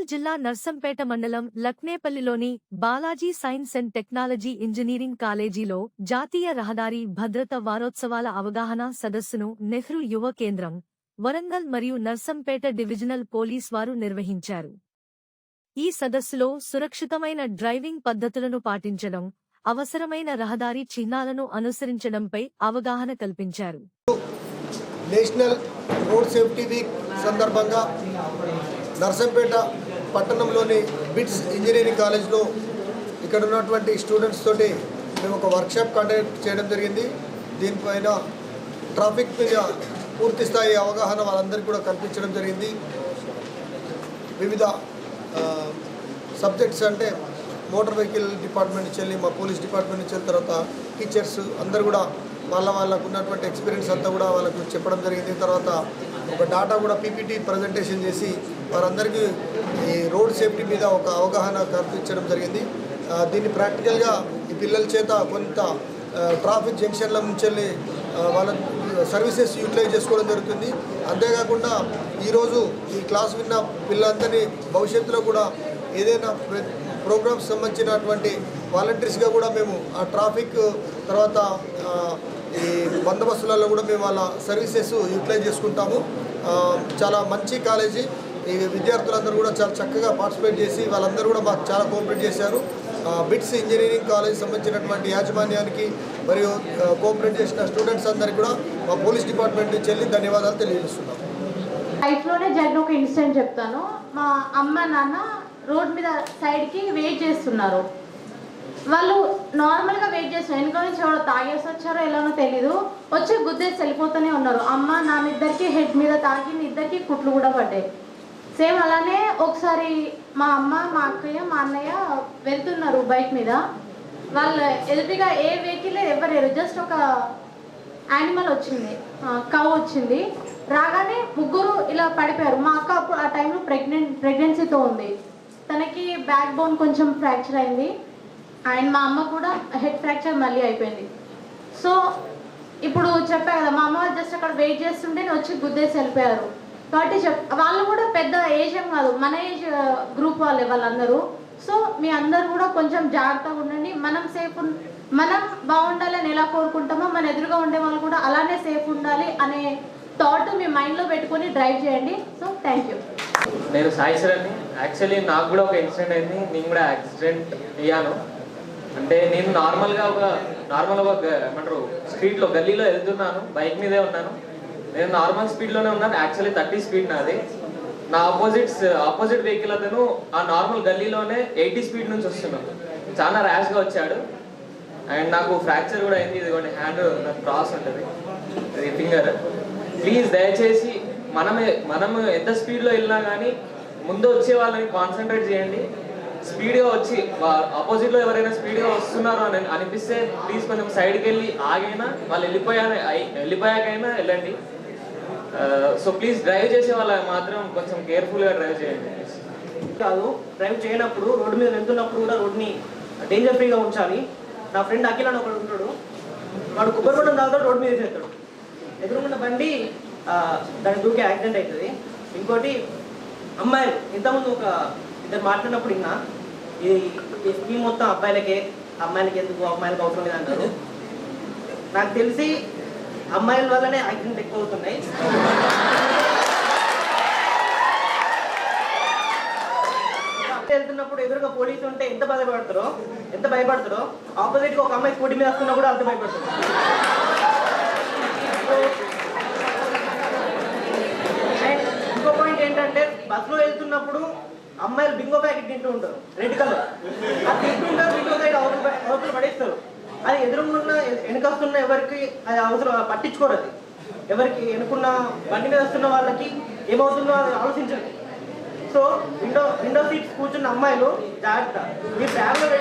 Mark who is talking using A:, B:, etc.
A: వరంగల్ జిల్లా నర్సంపేట మండలం లక్నేపల్లిలోని Balaji science and technology engineering కాలేజీలో జాతీయ రహదారి భద్రత వారోత్సవాల అవగాహన సదస్సును నెహ్రూ యువ కేంద్రం, వరంగల్ మరియు నర్సంపేట డివిజనల్ పోలీస్ వారు నిర్వహించారు. ఈ సదస్సులో సురక్షితమైన డ్రైవింగ్ పద్ధతులను పాటించడం, అవసరమైన రహదారి చిహ్నాలను అనుసరించడంపై అవగాహన కల్పించారు.
B: నేషనల్ రోడ్ సేఫ్టీ వీక్ సందర్భంగా నర్సంపేట పట్టణంలోని బిట్స్ ఇంజనీరింగ్ కాలేజ్లో ఇక్కడ ఉన్నటువంటి స్టూడెంట్స్ తోటి మేము ఒక వర్క్షాప్ కండక్ట్ చేయడం జరిగింది. దీనిపైన ట్రాఫిక్ మీద పూర్తి స్థాయి అవగాహన వాళ్ళందరికీ కూడా కల్పించడం జరిగింది. వివిధ సబ్జెక్ట్స్ అంటే మోటార్ వెహికల్ డిపార్ట్మెంట్ నుంచి వెళ్ళి, మా పోలీస్ డిపార్ట్మెంట్ నుంచి వెళ్ళిన తర్వాత టీచర్స్ అందరు కూడా వాళ్ళకు ఉన్నటువంటి ఎక్స్పీరియన్స్ అంతా కూడా వాళ్ళకు చెప్పడం జరిగింది. తర్వాత ఒక డాటా కూడా పీపీటీ ప్రజెంటేషన్ చేసి వారందరికీ ఈ రోడ్ సేఫ్టీ మీద ఒక అవగాహన కల్పించడం జరిగింది. దీన్ని ప్రాక్టికల్గా ఈ పిల్లల చేత కొంత ట్రాఫిక్ జంక్షన్ల నుంచి వెళ్ళి వాళ్ళ సర్వీసెస్ యూటిలైజ్ చేసుకోవడం జరుగుతుంది. అంతేకాకుండా ఈరోజు ఈ క్లాస్ విన్న పిల్లలందరినీ భవిష్యత్తులో కూడా ఏదైనా ప్రోగ్రామ్స్ సంబంధించినటువంటి వాలంటీర్స్గా కూడా మేము ఆ ట్రాఫిక్ తర్వాత ఈ బందోబస్తులలో కూడా మేము వాళ్ళ సర్వీసెస్ యూటిలైజ్ చేసుకుంటాము. చాలా మంచి కాలేజీ. ఈ విద్యార్థులందరూ కూడా చాలా చక్కగా పార్టిసిపేట్ చేసి వాళ్ళందరూ కూడా మాకు చాలా కోఆపరేట్ చేశారు. బిట్స్ ఇంజనీరింగ్ కాలేజ్ సంబంధించినటువంటి యాజమాన్యానికి మరియు కోఆపరేట్ చేసిన స్టూడెంట్స్ అందరికీ కూడా మా పోలీస్ డిపార్ట్మెంట్ నుంచి వెళ్ళి ధన్యవాదాలు తెలియజేస్తున్నాం.
C: లైఫ్లోనే జరిగిన ఒక ఇన్సిడెంట్ చెప్తాను. మా అమ్మ నాన్న రోడ్ మీద సైడ్కి వెయిట్ చేస్తున్నారు. వాళ్ళు నార్మల్గా వెయిట్ చేస్తున్నారు. వెనుక నుంచి ఎవరో తాగేసి వచ్చారో ఎలానో తెలీదు, వచ్చి గుద్దేసి వెళ్ళిపోతూనే ఉన్నారు. అమ్మ నాన్న ఇద్దరికి హెడ్ మీద తాకి ఇద్దరికి కుట్లు కూడా పడ్డాయి. సేమ్ అలానే ఒకసారి మా అమ్మ, మా అక్కయ్య, మా అన్నయ్య వెళ్తున్నారు బైక్ మీద. వాళ్ళ ఎదుటిగా ఏ వెహికల్ ఎవరు, జస్ట్ ఒక యానిమల్ వచ్చింది, కవ్ వచ్చింది. రాగానే ముగ్గురు ఇలా పడిపోయారు. మా అక్క అప్పుడు ఆ టైంలో ప్రెగ్నెన్సీతో ఉంది. తనకి బ్యాక్ బోన్ కొంచెం ఫ్రాక్చర్ అయింది అండ్ మా అమ్మ కూడా హెడ్ ఫ్రాక్చర్ మళ్ళీ అయిపోయింది. సో ఇప్పుడు చెప్పా కదా, మా అమ్మ జస్ట్ అక్కడ వెయిట్ చేస్తుంటే వచ్చి గుద్దేసి వెళ్ళిపోయారు. కాబట్టి వాళ్ళు కూడా పెద్ద ఏజ్ ఏం కాదు, మన ఏజ్ గ్రూప్ వాళ్ళే వాళ్ళందరూ. సో మీ అందరూ కూడా కొంచెం జాగ్రత్తగా ఉండండి. మనం బాగుండాలని ఎలా కోరుకుంటామో మన ఎదురుగా ఉండే వాళ్ళు కూడా అలానే సేఫ్ ఉండాలి అనే థాట్ మీ మైండ్లో పెట్టుకొని డ్రైవ్ చేయండి. So thank you.
D: నేను సాయి శరణ్. యాక్చువల్లీ నాకు కూడా ఒక ఇన్సిడెంట్ అయింది. నేను కూడా యాక్సిడెంట్ అయ్యాను. అంటే నేను నార్మల్గా ఏమంటారు స్ట్రీట్లో గల్లీలో వెళ్తున్నాను, బైక్ మీదే ఉన్నాను. నేను నార్మల్ స్పీడ్లోనే ఉన్నాను. యాక్చువల్లీ 30 స్పీడ్ నాది. నా ఆపోజిట్ వెహికల్ అతను ఆ నార్మల్ గల్లీలోనే 80 స్పీడ్ నుంచి వస్తున్నాను. చాలా ర్యాష్గా వచ్చాడు అండ్ నాకు ఫ్రాక్చర్ కూడా అయింది. ఇదిగోండి హ్యాండ్ నాకు క్రాస్ ఉంటుంది, ఇది ఫింగర్. ప్లీజ్ దయచేసి మనం ఎంత స్పీడ్లో వెళ్ళినా కానీ ముందు వచ్చే వాళ్ళని కాన్సన్ట్రేట్ చేయండి. స్పీడ్గా వచ్చి ఆపోజిట్లో ఎవరైనా స్పీడ్గా వస్తున్నారు అని అనిపిస్తే ప్లీజ్ కొంచెం సైడ్కి వెళ్ళి ఆగైనా వాళ్ళు వెళ్ళిపోయాకైనా వెళ్ళండి. సో ప్లీజ్ డ్రైవ్ చేసే వాళ్ళ మాత్రం కొంచెం కేర్ఫుల్గా డ్రైవ్ చేయండి.
E: కాదు, డ్రైవ్ చేయనప్పుడు రోడ్డు మీద వెళ్తున్నప్పుడు కూడా రోడ్ని డేంజర్ ఫ్రీగా ఉంచాలి. నా ఫ్రెండ్ అఖిల్ అని ఒకడు ఉంటాడు, వాడు కొబ్బరికొండం తాగుతాడు, రోడ్డు మీద చేస్తాడు. ఎదురుకున్న బండి దాని దూకే యాక్సిడెంట్ అవుతుంది. ఇంకోటి అమ్మాయిలు, ఇంతకుముందు ఒక ఇద్దరు మాట్లాడినప్పుడు ఇంకా ఈ స్కీమ్ మొత్తం అబ్బాయిలకే, అమ్మాయిలకి ఎందుకు, అమ్మాయిలకు అవసరం లేదు అంటారు. నాకు తెలిసి అమ్మాయిల వల్లనే యాక్సిడెంట్ ఎక్కువ అవుతున్నాయి. వెళ్తున్నప్పుడు ఎదురుగా పోలీసు ఉంటే ఎంత భయపడతారో ఆపోజిట్గా ఒక అమ్మాయి స్కూటీ మీద వస్తున్నా కూడా అంత భయపడతారు. ఇంకో పాయింట్ ఏంటంటే, బస్సులో వెళ్తున్నప్పుడు అమ్మాయిలు బింగో ప్యాకెట్ తింటూ ఉంటారు, రెడ్ కలర్. అది తింటుంటారు, బింగో సైడ్ అవసరం పడేస్తారు. అది ఎదురుకున్న వెనుకొస్తున్న ఎవరికి అది అవసరం పట్టించుకోరు. అది ఎవరికి వెనుకున్న బండి మీద వస్తున్న వాళ్ళకి ఏమవుతుందో అది ఆలోచించండి. సో విండో సీట్స్ కూర్చున్న అమ్మాయిలు జాగ్రత్త, మీ బ్యాగ్లో